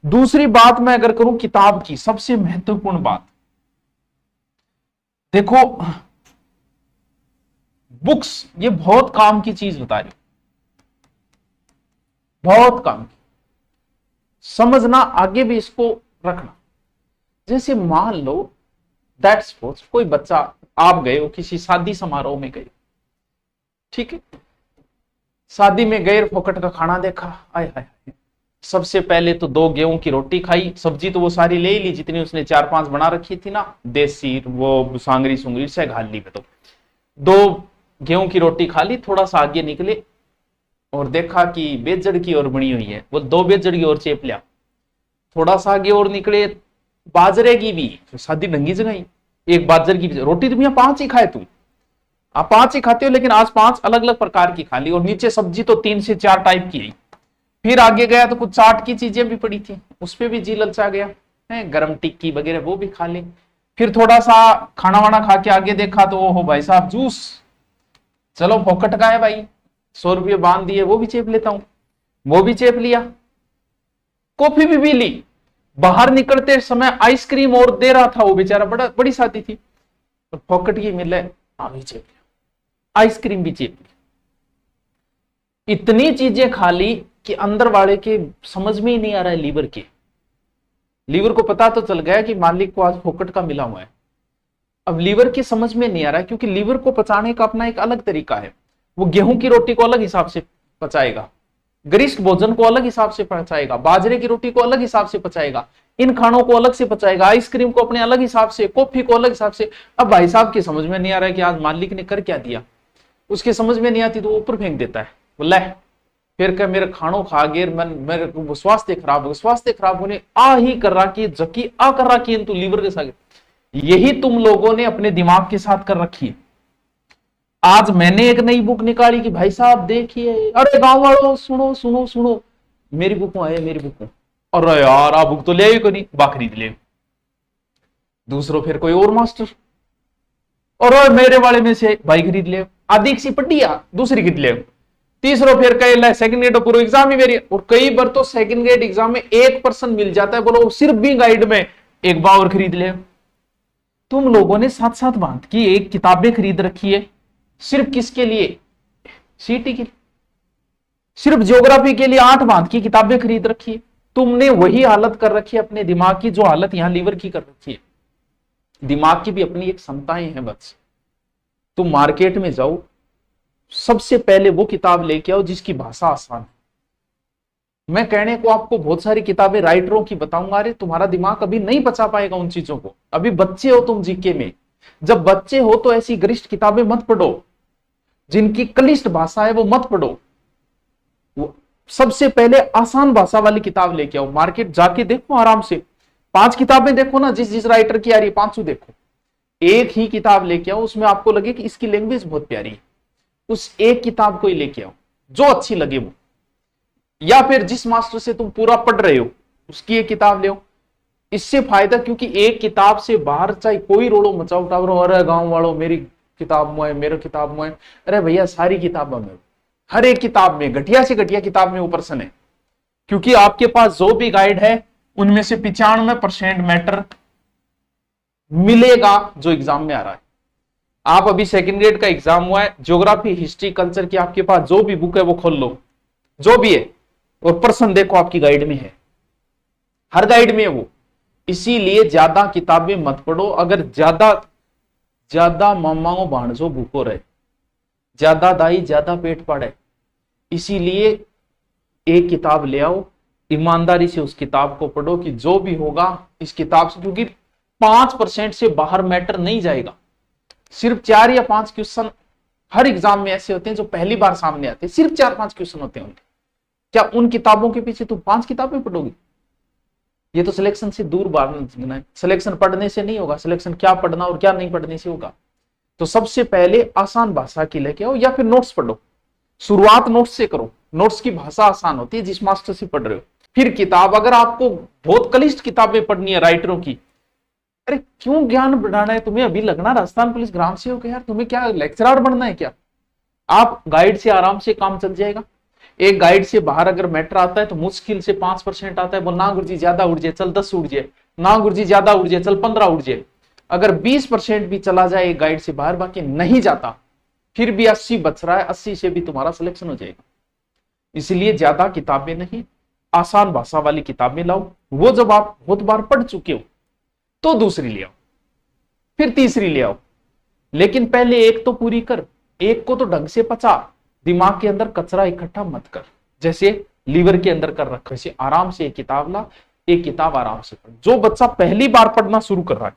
दूसरी बात मैं अगर करूं किताब की, सबसे महत्वपूर्ण बात देखो, बुक्स ये बहुत काम की चीज बता रही, बहुत काम की, समझना, आगे भी इसको रखना। जैसे मान लो दैट सपोज कोई बच्चा, आप गए हो किसी शादी समारोह में गए, ठीक है, शादी में गए, फोकट का खाना देखा, आय हाय, सबसे पहले तो 2 गेहूं की रोटी खाई, सब्जी तो वो सारी ले ली जितनी उसने 4-5 बना रखी थी ना, देसी वो सांगरी सुंगरी से घाल ली। में तो 2 गेहूं की रोटी खा ली, थोड़ा सा आगे निकले और देखा कि बेजड़ की और बनी हुई है, वो 2 बेजड़ की और चेप लिया। थोड़ा सा आगे और निकले, बाजरे की भी, शादी ढंगी जगह, एक बाजरे की रोटी, तुम यहाँ 5 ही खाए, तुम आप 5 ही खाते हो, लेकिन आज 5 अलग अलग प्रकार की खा ली, और नीचे सब्जी तो 3 से 4 टाइप की है। फिर आगे गया तो कुछ चाट की चीजें भी पड़ी थी, उस पर भी जी ललचा गया है, गरम टिक्की वगैरह वो भी खा ली। फिर थोड़ा सा खाना वाना खा के आगे देखा तो ओहो भाई साहब जूस, चलो फोकट का है भाई, 100 रुपये बांध दिए, वो भी चेप लेता हूं, वो भी चेप लिया। कॉफी भी पी ली, बाहर निकलते समय आइसक्रीम और दे रहा था वो बेचारा, बड़ी शादी थी, तो फोकट की मिले, भी चेप लिया, आइसक्रीम भी चेप ली। इतनी चीजें खा ली कि अंदर वाले के समझ में ही नहीं आ रहा है, लीवर को पता तो चल गया कि मालिक को आज फोकट का मिला हुआ है, अब लीवर की समझ में नहीं आ रहा है, क्योंकि लीवर को पचाने का अपना एक अलग तरीका है। वो गेहूं की रोटी को अलग हिसाब से पचाएगा, गरिष्ठ भोजन को अलग हिसाब से पचाएगा, बाजरे की रोटी को अलग हिसाब से पचाएगा, इन खानों को अलग से पचाएगा, आइसक्रीम को अपने अलग हिसाब से, कॉफी को अलग हिसाब से। अब भाई साहब की समझ में नहीं आ रहा है कि आज मालिक ने कर क्या दिया, उसकी समझ में नहीं आती तो ऊपर फेंक देता है, बोला फिर क्या मेरे खानों खा गए, मेरे स्वास्थ्य खराब हो, स्वास्थ्य खराब होने आ ही कर रहा कि जकी आ कर रहा कि तू लीवर के साथ, यही तुम लोगों ने अपने दिमाग के साथ कर रखी है। आज मैंने एक नई बुक निकाली कि भाई साहब देखिए, अरे गांव वालों सुनो सुनो सुनो, मेरी बुक है, मेरी बुक, अरे यार आप बुक तो ले को नहीं, बा खरीद ले। दूसरों फिर कोई और मास्टर, और मेरे वाले में से भाई खरीद ले, आधी सी पढ़िया दूसरी खरीद ले। तीसरो फिर कहे सेकंड ग्रेड पूरा एग्जाम ही मेरी, और कई बार तो सेकंड ग्रेड एग्जाम में 1% मिल जाता है, बोलो सिर्फ भी गाइड में एक बार और खरीद ले। तुम लोगों ने साथ साथ बांध की एक किताबें खरीद रखी है, सिर्फ किसके लिए, सीटी के लिए, सिर्फ ज्योग्राफी के लिए 8 बांध की किताबें खरीद रखी है। तुमने वही हालत कर रखी है अपने दिमाग की, जो हालत यहां लीवर की कर रखी है। दिमाग की भी अपनी एक क्षमताएं हैं, बस तुम मार्केट में जाओ, सबसे पहले वो किताब लेके आओ जिसकी भाषा आसान है। मैं कहने को आपको बहुत सारी किताबें राइटरों की बताऊंगा, अरे तुम्हारा दिमाग अभी नहीं पचा पाएगा उन चीजों को, अभी बच्चे हो तुम जीके में। जब बच्चे हो तो ऐसी गरिष्ठ किताबें मत पढ़ो, जिनकी क्लिष्ट भाषा है वो मत पढ़ो। सबसे पहले आसान भाषा वाली किताब लेके आओ, मार्केट जाके देखो आराम से, 5 किताबें देखो ना, जिस जिस राइटर की आ रही है 5 देखो, एक ही किताब लेके आओ, उसमें आपको लगे कि इसकी लैंग्वेज बहुत प्यारी है, उस एक किताब को ही लेके आओ जो अच्छी लगे वो, या फिर जिस मास्टर से तुम पूरा पढ़ रहे हो उसकी एक किताब ले आओ। इससे फायदा, क्योंकि एक किताब से बाहर चाहे कोई रोड़ो मचाओ टावरो, अरे गांव वालों मेरी किताब में, मेरे किताब में, अरे भैया सारी किताबों में, हर एक किताब में, घटिया से घटिया किताब में वो पर्सन है, क्योंकि आपके पास जो भी गाइड है उनमें से 95% मैटर मिलेगा जो एग्जाम में आ रहा है। आप अभी सेकंड ग्रेड का एग्जाम हुआ है, ज्योग्राफी हिस्ट्री कल्चर की आपके पास जो भी बुक है वो खोल लो, जो भी है, और पर्सन देखो आपकी गाइड में है, हर गाइड में है वो। इसीलिए ज्यादा किताबें मत पढ़ो, अगर ज्यादा मामाओं भाणजो भूखो रहे, ज्यादा दाई ज्यादा पेट पड़े। इसीलिए एक किताब ले आओ, ईमानदारी से उस किताब को पढ़ो कि जो भी होगा इस किताब से, क्योंकि 5% से बाहर मैटर नहीं जाएगा। सिर्फ 4 या 5 क्वेश्चन हर एग्जाम में ऐसे होते हैं जो पहली बार सामने आते हैं, सिर्फ 4-5 क्वेश्चन होते हैं उनके। क्या उन किताबों के पीछे तुम 5 किताबें पढ़ोगे? ये तो सिलेक्शन से दूर भागना है, सिलेक्शन पढ़ने से नहीं होगा, सिलेक्शन क्या पढ़ना और क्या नहीं पढ़ने से होगा। तो सबसे पहले आसान भाषा की लेके आओ, या फिर नोट्स पढ़ो, शुरुआत नोट्स से करो, नोट्स की भाषा आसान होती है जिस मास्टर से पढ़ रहे हो। फिर किताब, अगर आपको बहुत क्लिष्ट किताबें पढ़नी है राइटरों की, अरे क्यों ज्ञान बढ़ाना है तुम्हें, अभी लगना राजस्थान पुलिस ग्राम सेवक है यार, तुम्हें क्या लेक्चरर बनना है क्या? आप गाइड से आराम से काम चल जाएगा। एक गाइड से बाहर अगर मैटर आता है तो मुश्किल से 5% आता है, बोल ना गुरुजी ज्यादा उड़ जाए, चल 10 उड़ जाए, ना गुरुजी ज्यादा उड़ जाए, चल 15 उड़ जाए। अगर 20% भी चला जाए एक गाइड से बाहर, बाकी नहीं जाता, फिर भी 80 बच रहा है, 80 से भी तुम्हारा सिलेक्शन हो जाएगा। इसलिए ज्यादा किताबें नहीं, आसान भाषा वाली किताबें लाओ। वो जब आप बहुत बार पढ़ चुके हो तो दूसरी ले आओ, फिर तीसरी ले आओ, लेकिन पहले एक तो पूरी कर, एक को तो ढंग से पचा, दिमाग के अंदर कचरा इकट्ठा मत कर, जैसे लीवर के अंदर कर रखा है। आराम से एक किताब ला, एक किताब आराम से पढ़। जो बच्चा पहली बार पढ़ना शुरू कर रहा है